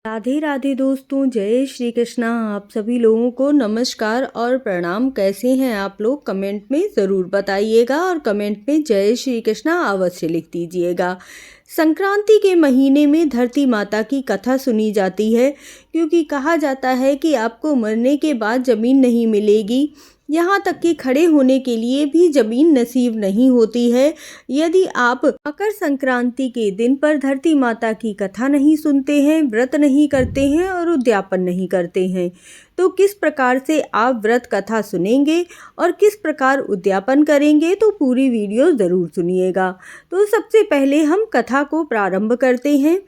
राधे राधे दोस्तों, जय श्री कृष्णा। आप सभी लोगों को नमस्कार और प्रणाम। कैसे हैं आप लोग? कमेंट में ज़रूर बताइएगा और कमेंट में जय श्री कृष्णा अवश्य लिख दीजिएगा। संक्रांति के महीने में धरती माता की कथा सुनी जाती है, क्योंकि कहा जाता है कि आपको मरने के बाद ज़मीन नहीं मिलेगी, यहाँ तक कि खड़े होने के लिए भी ज़मीन नसीब नहीं होती है यदि आप मकर संक्रांति के दिन पर धरती माता की कथा नहीं सुनते हैं, व्रत नहीं करते हैं और उद्यापन नहीं करते हैं। तो किस प्रकार से आप व्रत कथा सुनेंगे और किस प्रकार उद्यापन करेंगे, तो पूरी वीडियो ज़रूर सुनिएगा। तो सबसे पहले हम कथा को प्रारंभ करते हैं।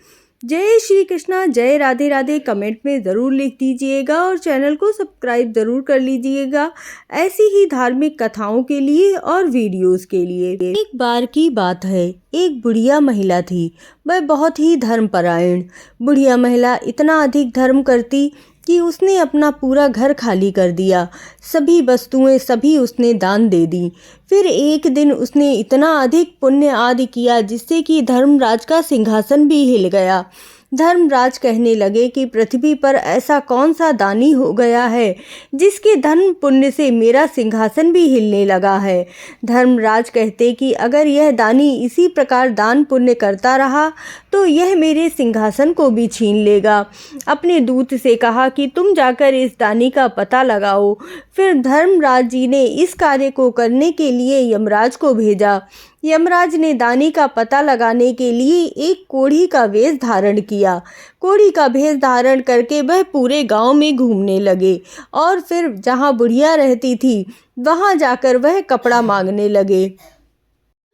जय श्री कृष्णा, जय राधे राधे कमेंट में ज़रूर लिख दीजिएगा और चैनल को सब्सक्राइब ज़रूर कर लीजिएगा ऐसी ही धार्मिक कथाओं के लिए और वीडियोस के लिए। एक बार की बात है, एक बुढ़िया महिला थी। वह बहुत ही धर्मपरायण बुढ़िया महिला इतना अधिक धर्म करती कि उसने अपना पूरा घर खाली कर दिया, सभी वस्तुएं सभी उसने दान दे दी। फिर एक दिन उसने इतना अधिक पुण्य आदि किया जिससे कि धर्मराज का सिंहासन भी हिल गया। धर्मराज कहने लगे कि पृथ्वी पर ऐसा कौन सा दानी हो गया है जिसके धर्म पुण्य से मेरा सिंहासन भी हिलने लगा है। धर्मराज कहते कि अगर यह दानी इसी प्रकार दान पुण्य करता रहा तो यह मेरे सिंहासन को भी छीन लेगा। अपने दूत से कहा कि तुम जाकर इस दानी का पता लगाओ। फिर धर्मराज जी ने इस कार्य को करने के लिए यमराज को भेजा। यमराज ने दानी का पता लगाने के लिए एक कोढ़ी का वेश धारण किया। कोढ़ी का भेष धारण करके वह पूरे गांव में घूमने लगे और फिर जहां बुढ़िया रहती थी वहां जाकर वह कपड़ा मांगने लगे,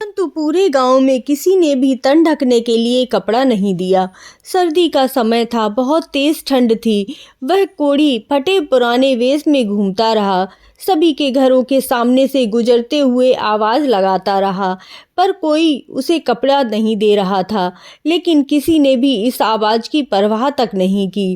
परंतु पूरे गांव में किसी ने भी तन ढकने के लिए कपड़ा नहीं दिया। सर्दी का समय था, बहुत तेज ठंड थी। वह कोढ़ी फटे पुराने वेश में घूमता रहा, सभी के घरों के सामने से गुजरते हुए आवाज़ लगाता रहा, पर कोई उसे कपड़ा नहीं दे रहा था। लेकिन किसी ने भी इस आवाज़ की परवाह तक नहीं की।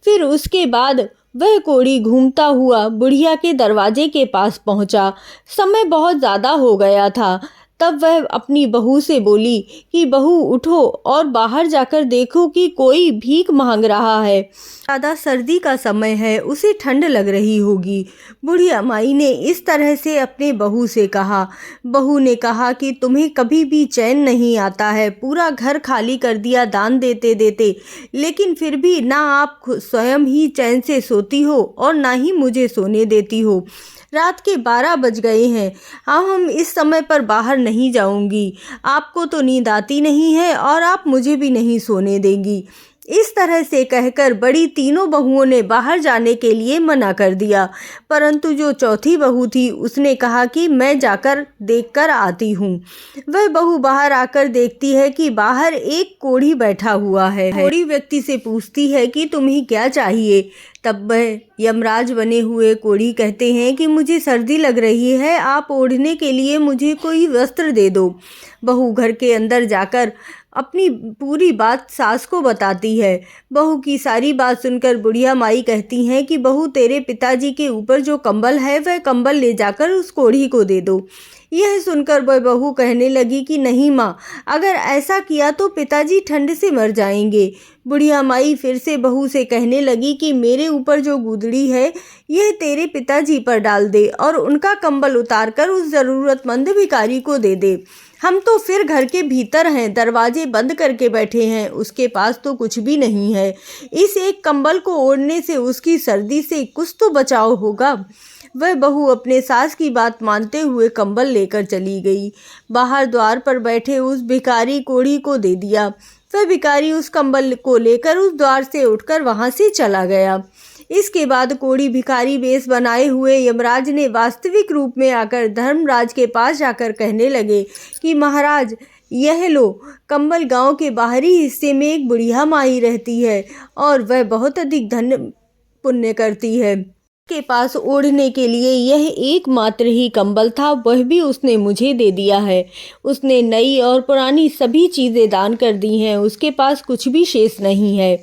फिर उसके बाद वह कोढ़ी घूमता हुआ बुढ़िया के दरवाजे के पास पहुंचा। समय बहुत ज़्यादा हो गया था। तब वह अपनी बहू से बोली कि बहू उठो और बाहर जाकर देखो कि कोई भीख मांग रहा है। ज़्यादा सर्दी का समय है, उसे ठंड लग रही होगी। बुढ़िया माई ने इस तरह से अपने बहू से कहा। बहू ने कहा कि तुम्हें कभी भी चैन नहीं आता है, पूरा घर खाली कर दिया दान देते देते, लेकिन फिर भी ना आप स्वयं ही चैन से सोती हो और ना ही मुझे सोने देती हो। रात के 12 बज गए हैं, हम इस समय पर बाहर नहीं जाऊंगी। आपको तो नींद आती नहीं है और आप मुझे भी नहीं सोने देंगी। इस तरह से कहकर बड़ी तीनों बहुओं ने बाहर जाने के लिए मना कर दिया, परंतु जो चौथी बहू थी उसने कहा कि मैं जाकर देखकर आती हूँ। वह बहू बाहर आकर देखती है कि बाहर एक कोढ़ी बैठा हुआ है। कोढ़ी व्यक्ति से पूछती है कि तुम्हें क्या चाहिए। तब वह यमराज बने हुए कोढ़ी कहते हैं कि मुझे सर्दी लग रही है, आप ओढ़ने के लिए मुझे कोई वस्त्र दे दो। बहू घर के अंदर जाकर अपनी पूरी बात सास को बताती है। बहू की सारी बात सुनकर बुढ़िया माई कहती हैं कि बहू तेरे पिताजी के ऊपर जो कंबल है वह कंबल ले जाकर उस कोढ़ी को दे दो। यह सुनकर वह बहू कहने लगी कि नहीं माँ, अगर ऐसा किया तो पिताजी ठंड से मर जाएंगे। बुढ़िया माई फिर से बहू से कहने लगी कि मेरे ऊपर जो गुदड़ी है यह तेरे पिताजी पर डाल दे और उनका कंबल उतारकर उस ज़रूरतमंद भिखारी को दे दे। हम तो फिर घर के भीतर हैं, दरवाजे बंद करके बैठे हैं, उसके पास तो कुछ भी नहीं है। इस एक कंबल को ओढ़ने से उसकी सर्दी से कुछ तो बचाव होगा। वह बहू अपने सास की बात मानते हुए कंबल लेकर चली गई। बाहर द्वार पर बैठे उस भिखारी कोढ़ी को दे दिया। वह भिखारी उस कंबल को लेकर उस द्वार से उठकर वहां से चला गया। इसके बाद कोढ़ी भिखारी वेश बनाए हुए यमराज ने वास्तविक रूप में आकर धर्मराज के पास जाकर कहने लगे कि महाराज यह लो कंबल, गांव के बाहरी हिस्से में एक बुढ़िया माई रहती है और वह बहुत अधिक धन पुण्य करती है। के पास ओढ़ने के लिए यह एकमात्र ही कंबल था, वह भी उसने मुझे दे दिया है। उसने नई और पुरानी सभी चीज़ें दान कर दी हैं, उसके पास कुछ भी शेष नहीं है।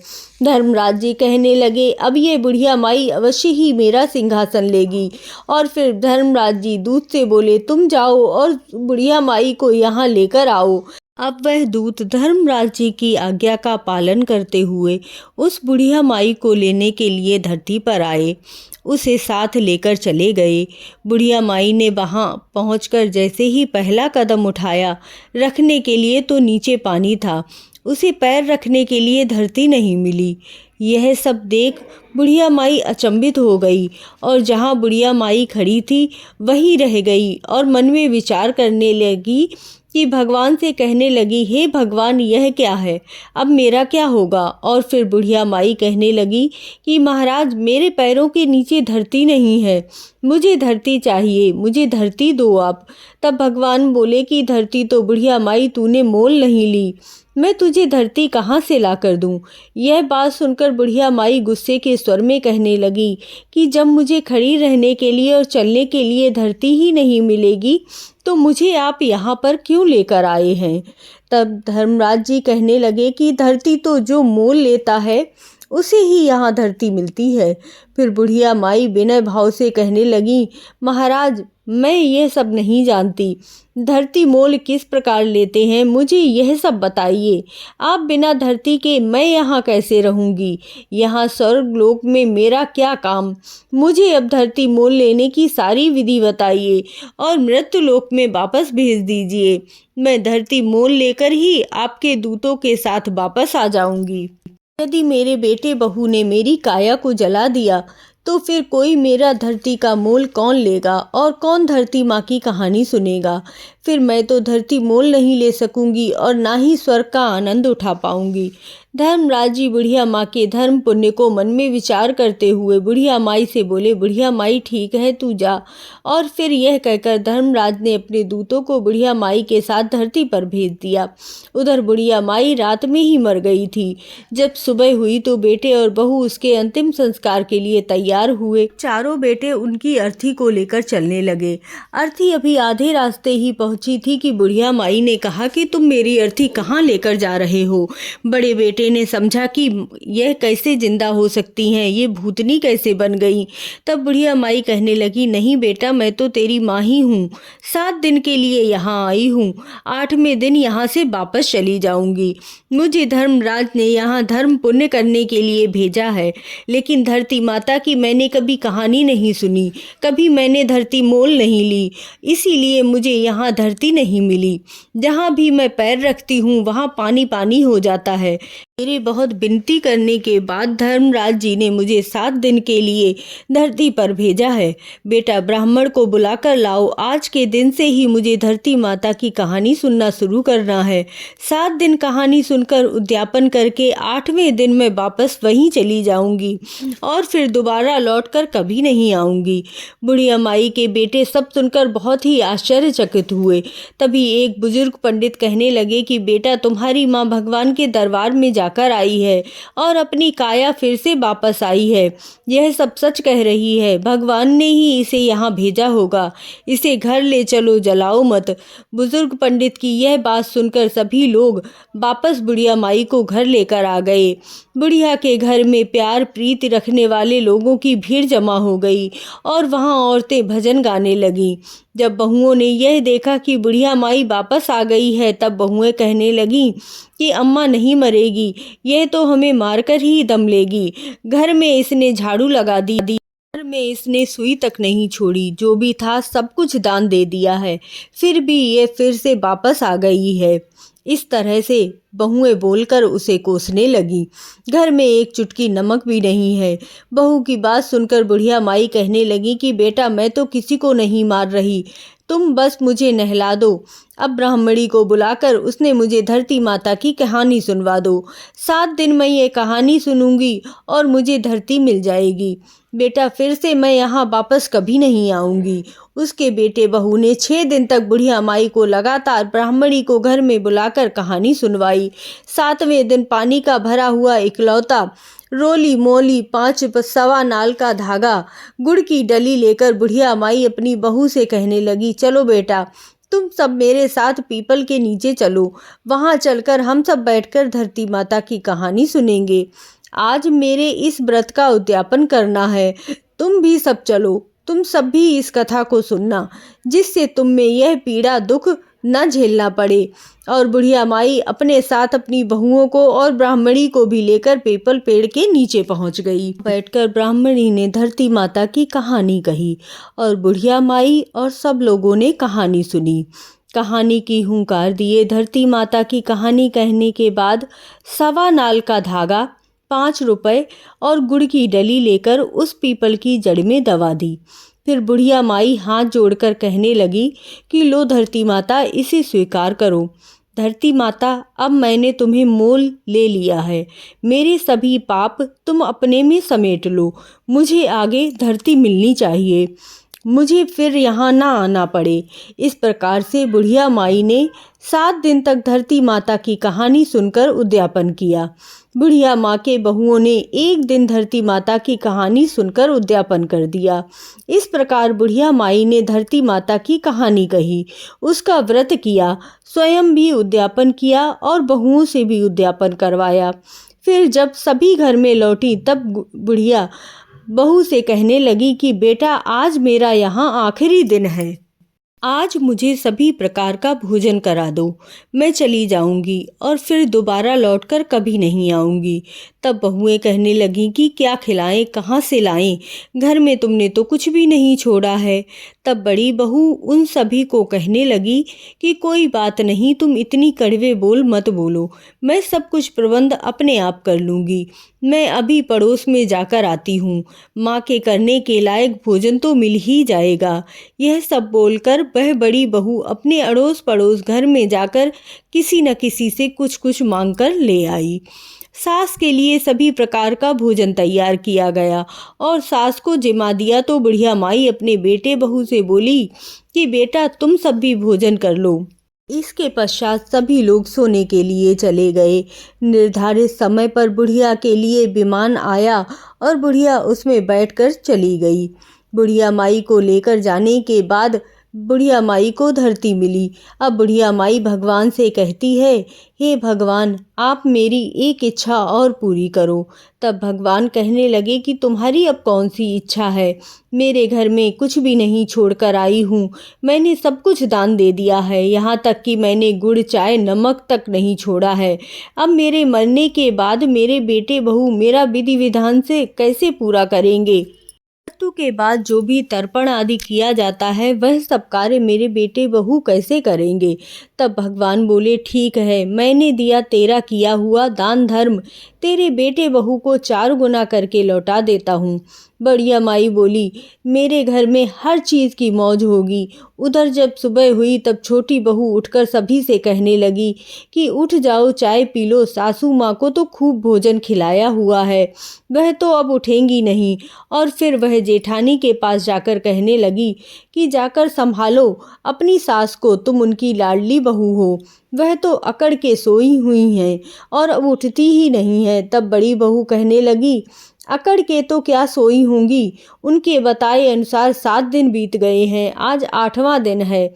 धर्मराज जी कहने लगे अब ये बुढ़िया माई अवश्य ही मेरा सिंहासन लेगी। और फिर धर्मराज जी दूत से बोले तुम जाओ और बुढ़िया माई को यहाँ लेकर आओ। अब वह दूत धर्मराज जी की आज्ञा का पालन करते हुए उस बुढ़िया माई को लेने के लिए धरती पर आए। उसे साथ लेकर चले गए। बुढ़िया माई ने वहां पहुंचकर जैसे ही पहला कदम उठाया रखने के लिए तो नीचे पानी था, उसे पैर रखने के लिए धरती नहीं मिली। यह सब देख बुढ़िया माई अचंभित हो गई और जहाँ बुढ़िया माई खड़ी थी वहीं रह गई और मन में विचार करने लगी कि भगवान से कहने लगी, हे भगवान, यह क्या है, अब मेरा क्या होगा। और फिर बुढ़िया माई कहने लगी कि महाराज, मेरे पैरों के नीचे धरती नहीं है, मुझे धरती चाहिए, मुझे धरती दो आप। तब भगवान बोले कि धरती तो बुढ़िया माई तूने मोल नहीं ली, मैं तुझे धरती कहाँ से ला कर दूँ। यह बात सुनकर बुढ़िया माई गुस्से के स्वर में कहने लगी कि जब मुझे खड़ी रहने के लिए और चलने के लिए धरती ही नहीं मिलेगी तो मुझे आप यहाँ पर क्यों लेकर आए हैं। तब धर्मराज जी कहने लगे कि धरती तो जो मोल लेता है उसे ही यहाँ धरती मिलती है। फिर बुढ़िया माई विनय भाव से कहने लगी, महाराज, मैं यह सब नहीं जानती, धरती मोल किस प्रकार लेते हैं मुझे यह सब बताइए। आप बिना धरती के मैं यहाँ कैसे रहूँगी, यहाँ स्वर्ग लोक में मेरा क्या काम। मुझे अब धरती मोल लेने की सारी विधि बताइए और मृत्यु लोक में वापस भेज दीजिए। मैं धरती मोल लेकर ही आपके दूतों के साथ वापस आ जाऊँगी। यदि मेरे बेटे बहू ने मेरी काया को जला दिया तो फिर कोई मेरा धरती का मोल कौन लेगा और कौन धरती माँ की कहानी सुनेगा। फिर मैं तो धरती मोल नहीं ले सकूंगी और ना ही स्वर्ग का आनंद उठा पाऊंगी। धर्मराज जी बुढ़िया माँ के धर्म पुण्य को मन में विचार करते हुए बुढ़िया माई से बोले, बुढ़िया माई, ठीक है, तू जा। और फिर यह कहकर धर्मराज ने अपने दूतों को बुढ़िया माई के साथ धरती पर भेज दिया। उधर बुढ़िया माई रात में ही मर गई थी। जब सुबह हुई तो बेटे और बहू उसके अंतिम संस्कार के लिए तैयार हुए। चारों बेटे उनकी अर्थी को लेकर चलने लगे। अर्थी अभी आधे रास्ते ही पहुंची थी कि बुढ़िया माई ने कहा कि तुम मेरी अर्थी कहाँ लेकर जा रहे हो। बड़े बेटे ने समझा कि यह कैसे जिंदा हो सकती हैं, ये भूतनी कैसे बन गई। तब बुढ़िया माई कहने लगी, नहीं बेटा, मैं तो तेरी माँ ही हूँ, 7 दिन के लिए यहाँ आई हूँ, 8वें दिन यहाँ से वापस चली जाऊंगी। मुझे धर्मराज ने यहाँ धर्म पुण्य करने के लिए भेजा है, लेकिन धरती माता की मैंने कभी कहानी नहीं सुनी, कभी मैंने धरती मोल नहीं ली, इसीलिए मुझे यहाँ धरती नहीं मिली। जहाँ भी मैं पैर रखती हूँ वहाँ पानी पानी हो जाता है। मेरे बहुत विनती करने के बाद धर्मराज जी ने मुझे 7 दिन के लिए धरती पर भेजा है। बेटा, ब्राह्मण को बुलाकर लाओ, आज के दिन से ही मुझे धरती माता की कहानी सुनना शुरू करना है। 7 दिन कहानी सुनकर उद्यापन करके 8वें दिन मैं वापस वहीं चली जाऊंगी और फिर दोबारा लौटकर कभी नहीं आऊंगी। बुढ़िया माई के बेटे सब सुनकर बहुत ही आश्चर्यचकित हुए। तभी एक बुजुर्ग पंडित कहने लगे कि बेटा, तुम्हारी माँ भगवान के दरबार में जाकर आई है और अपनी काया फिर से वापस आई है। यह सब सच कह रही है, भगवान ने ही इसे यहाँ भेजा होगा। इसे घर ले चलो, जलाओ मत। बुजुर्ग पंडित की यह बात सुनकर सभी लोग वापस बुढ़िया माई को घर लेकर आ गए। बुढ़िया के घर में प्यार प्रीति रखने वाले लोगों की भीड़ जमा हो गई और वहाँ औरतें भजन गाने लगीं। जब बहुओं ने यह देखा कि बुढ़िया माई वापस आ गई है, तब बहुएं कहने लगीं कि अम्मा नहीं मरेगी, यह तो हमें मारकर ही दम लेगी। घर में इसने झाड़ू लगा दी, घर में इसने सुई तक नहीं छोड़ी, जो भी था सब कुछ दान दे दिया है, फिर भी ये फिर से वापस आ गई है। इस तरह से बहुएं बोलकर उसे कोसने लगी। घर में एक चुटकी नमक भी नहीं है। बहू की बात सुनकर बुढ़िया माई कहने लगी कि बेटा, मैं तो किसी को नहीं मार रही, तुम बस मुझे नहला दो। अब ब्राह्मणी को बुलाकर उसने मुझे धरती माता की कहानी सुनवा दो। 7 दिन मैं ये कहानी सुनूंगी और मुझे धरती मिल जाएगी। बेटा, फिर से मैं यहाँ वापस कभी नहीं आऊँगी। उसके बेटे बहू ने 6 दिन तक बुढ़िया माई को लगातार ब्राह्मणी को घर में बुलाकर कहानी सुनवाई। 7वें दिन पानी का भरा हुआ इकलौता रोली मोली 5 सवा नाल का धागा गुड़ की डली लेकर बुढ़िया माई अपनी बहू से कहने लगी, चलो बेटा, तुम सब मेरे साथ पीपल के नीचे चलो, वहाँ चलकर हम सब बैठकर धरती माता की कहानी सुनेंगे। आज मेरे इस व्रत का उद्यापन करना है, तुम भी सब चलो, तुम सब भी इस कथा को सुनना, जिससे तुम में यह पीड़ा दुख न झेलना पड़े। और बुढ़िया माई अपने साथ अपनी बहुओं को और ब्राह्मणी को भी लेकर पीपल पेड़ के नीचे पहुंच गई। बैठकर ब्राह्मणी ने धरती माता की कहानी कही और बुढ़िया माई और सब लोगों ने कहानी सुनी। कहानी की हुंकार दिए धरती माता की कहानी कहने के बाद 1.25 नाल का धागा, 5 रुपए और गुड़ की डली लेकर उस पीपल की जड़ में दबा दी। फिर बुढ़िया माई हाथ जोड़कर कहने लगी कि लो धरती माता, इसे स्वीकार करो। धरती माता, अब मैंने तुम्हें मोल ले लिया है। मेरे सभी पाप तुम अपने में समेट लो। मुझे आगे धरती मिलनी चाहिए, मुझे फिर यहाँ ना आना पड़े। इस प्रकार से बुढ़िया माई ने 7 दिन तक धरती माता की कहानी सुनकर उद्यापन किया। बुढ़िया माँ के बहुओं ने एक दिन धरती माता की कहानी सुनकर उद्यापन कर दिया। इस प्रकार बुढ़िया माई ने धरती माता की कहानी कही, उसका व्रत किया, स्वयं भी उद्यापन किया और बहुओं से भी उद्यापन करवाया। फिर जब सभी घर में लौटी तब बुढ़िया बहू से कहने लगी कि बेटा, आज मेरा यहाँ आखिरी दिन है, आज मुझे सभी प्रकार का भोजन करा दो। मैं चली जाऊंगी और फिर दोबारा लौटकर कभी नहीं आऊंगी। तब बहुएं कहने लगीं कि क्या खिलाएं, कहाँ से लाएं, घर में तुमने तो कुछ भी नहीं छोड़ा है। तब बड़ी बहू उन सभी को कहने लगी कि कोई बात नहीं, तुम इतनी कड़वे बोल मत बोलो, मैं सब कुछ प्रबंध अपने आप कर लूँगी। मैं अभी पड़ोस में जाकर आती हूँ, माँ के करने के लायक भोजन तो मिल ही जाएगा। यह सब बोलकर वह बड़ी बहू अपने अड़ोस पड़ोस घर में जाकर किसी न किसी से कुछ कुछ मांग कर ले आई। सास के लिए सभी प्रकार का भोजन तैयार किया गया और सास को जिम्मा दिया तो बुढ़िया माई अपने बेटे बहू से बोली कि बेटा, तुम सब भी भोजन कर लो। इसके पश्चात सभी लोग सोने के लिए चले गए। निर्धारित समय पर बुढ़िया के लिए विमान आया और बुढ़िया उसमें बैठकर चली गई। बुढ़िया माई को लेकर जाने के बाद बुढ़िया माई को धरती मिली। अब बुढ़िया माई भगवान से कहती है, हे भगवान, आप मेरी एक इच्छा और पूरी करो। तब भगवान कहने लगे कि तुम्हारी अब कौन सी इच्छा है, मेरे घर में कुछ भी नहीं छोड़कर आई हूँ। मैंने सब कुछ दान दे दिया है, यहाँ तक कि मैंने गुड़ चाय नमक तक नहीं छोड़ा है। अब मेरे मरने के बाद मेरे बेटे बहू मेरा विधि विधान से कैसे पूरा करेंगे। मृत्यु के बाद जो भी तर्पण आदि किया जाता है वह सब कार्य मेरे बेटे बहू कैसे करेंगे। तब भगवान बोले, ठीक है, मैंने दिया तेरा किया हुआ दान धर्म, तेरे बेटे बहू को 4 गुना करके लौटा देता हूँ। बढ़िया माई बोली, मेरे घर में हर चीज़ की मौज होगी। उधर जब सुबह हुई तब छोटी बहू उठकर सभी से कहने लगी कि उठ जाओ, चाय पी लो, सासू माँ को तो खूब भोजन खिलाया हुआ है, वह तो अब उठेंगी नहीं। और फिर वह जेठानी के पास जाकर कहने लगी कि जाकर संभालो अपनी सास को, तुम उनकी लाडली बहू हो, वह तो अकड़ के सोई हुई हैं और अब उठती ही नहीं है। तब बड़ी बहू कहने लगी, अकड़ के तो क्या सोई होंगी, उनके बताए अनुसार 7 दिन बीत गए हैं, आज 8वां दिन है,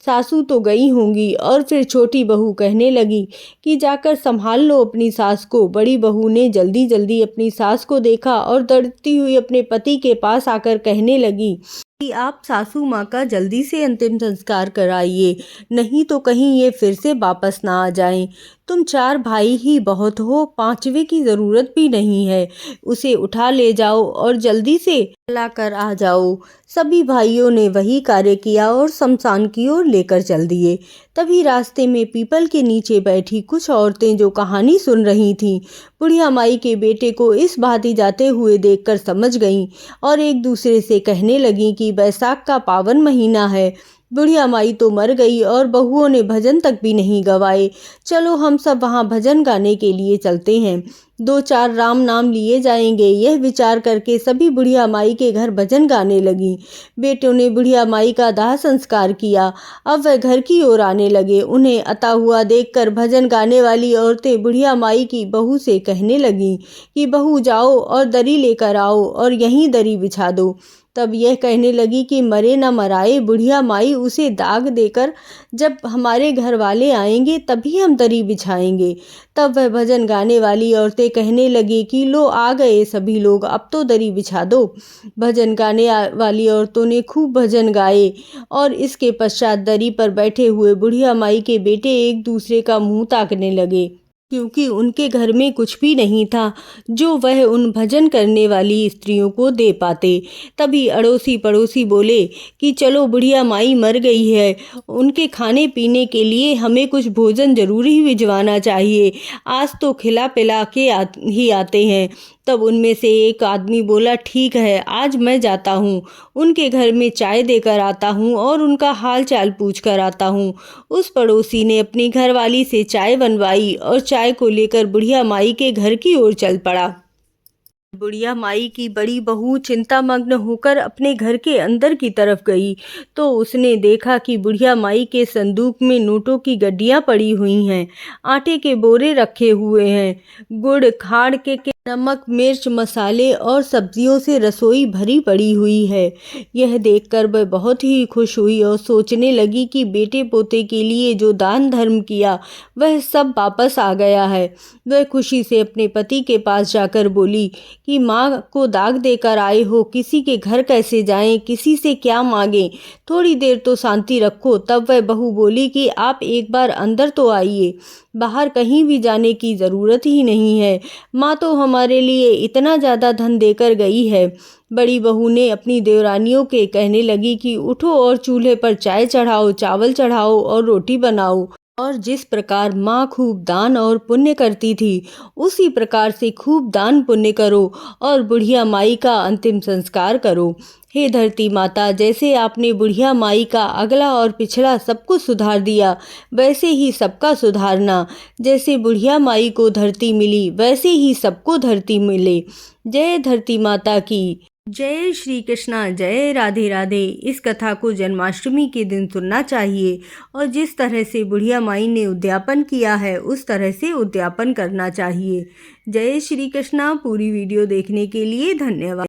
सासू तो गई होंगी। और फिर छोटी बहू कहने लगी कि जाकर संभाल लो अपनी सास को। बड़ी बहू ने जल्दी जल्दी अपनी सास को देखा और दौड़ती हुई अपने पति के पास आकर कहने लगी कि आप सासू माँ का जल्दी से अंतिम संस्कार कराइए, नहीं तो कहीं ये फिर से वापस ना आ जाएं। तुम 4 भाई ही बहुत हो, 5वें की ज़रूरत भी नहीं है। उसे उठा ले जाओ और जल्दी से ला कर आ जाओ। सभी भाइयों ने वही कार्य किया और शमशान की ओर लेकर चल दिए। तभी रास्ते में पीपल के नीचे बैठी कुछ औरतें जो कहानी सुन रही थीं, बुढ़िया माई के बेटे को इस भांति जाते हुए देखकर समझ गईं और एक दूसरे से कहने लगीं कि बैसाख का पावन महीना है, बुढ़िया माई तो मर गई और बहुओं ने भजन तक भी नहीं गवाए। चलो हम सब वहाँ भजन गाने के लिए चलते हैं, 2-4 राम नाम लिए जाएंगे। यह विचार करके सभी बुढ़िया माई के घर भजन गाने लगी। बेटों ने बुढ़िया माई का दाह संस्कार किया। अब वह घर की ओर आने लगे। उन्हें आता हुआ देखकर भजन गाने वाली औरतें बुढ़िया माई की बहू से कहने लगीं कि बहू जाओ और दरी लेकर आओ और यहीं दरी बिछा दो। तब यह कहने लगी कि मरे न मराए, बुढ़िया माई उसे दाग देकर जब हमारे घर वाले आएंगे तभी हम दरी बिछाएंगे। तब वह भजन गाने वाली औरतें कहने लगी कि लो आ गए सभी लोग, अब तो दरी बिछा दो। भजन गाने वाली औरतों ने खूब भजन गाए और इसके पश्चात दरी पर बैठे हुए बुढ़िया माई के बेटे एक दूसरे का मुंह ताकने लगे, क्योंकि उनके घर में कुछ भी नहीं था जो वह उन भजन करने वाली स्त्रियों को दे पाते। तभी अड़ोसी पड़ोसी बोले कि चलो बुढ़िया माई मर गई है, उनके खाने पीने के लिए हमें कुछ भोजन जरूर ही भिजवाना चाहिए, आज तो खिला पिला के ही आते हैं। तब उनमें से एक आदमी बोला ठीक है, आज मैं जाता हूँ, उनके घर में चाय देकर आता हूँ और उनका हाल चाल पूछ कर आता हूँ। उस पड़ोसी ने अपनी घरवाली से चाय बनवाई और चाय को लेकर बुढ़िया माई के घर की ओर चल पड़ा। बुढ़िया माई की बड़ी बहू चिंतामग्न होकर अपने घर के अंदर की तरफ गई तो उसने देखा कि बुढ़िया माई के संदूक में नोटों की गड्डियां पड़ी हुई हैं, आटे के बोरे रखे हुए हैं, गुड़ खाड़ के नमक मिर्च मसाले और सब्जियों से रसोई भरी पड़ी हुई है। यह देखकर वह बहुत ही खुश हुई और सोचने लगी कि बेटे पोते के लिए जो दान धर्म किया वह सब वापस आ गया है। वह खुशी से अपने पति के पास जाकर बोली कि माँ को दाग देकर आए हो, किसी के घर कैसे जाएं, किसी से क्या मांगें, थोड़ी देर तो शांति रखो। तब वह बहू बोली कि आप एक बार अंदर तो आइए, बाहर कहीं भी जाने की ज़रूरत ही नहीं है, माँ तो हमारे लिए इतना ज़्यादा धन देकर गई है। बड़ी बहू ने अपनी देवरानियों के कहने लगी कि उठो और चूल्हे पर चाय चढ़ाओ, चावल चढ़ाओ और रोटी बनाओ, और जिस प्रकार माँ खूब दान और पुण्य करती थी उसी प्रकार से खूब दान पुण्य करो और बुढ़िया माई का अंतिम संस्कार करो। हे धरती माता, जैसे आपने बुढ़िया माई का अगला और पिछड़ा सब कुछ सुधार दिया वैसे ही सबका सुधारना। जैसे बुढ़िया माई को धरती मिली वैसे ही सबको धरती मिले। जय धरती माता की जय। श्री कृष्णा, जय राधे राधे। इस कथा को जन्माष्टमी के दिन सुनना चाहिए और जिस तरह से बुढ़िया माई ने उद्यापन किया है उस तरह से उद्यापन करना चाहिए। जय श्री कृष्णा। पूरी वीडियो देखने के लिए धन्यवाद।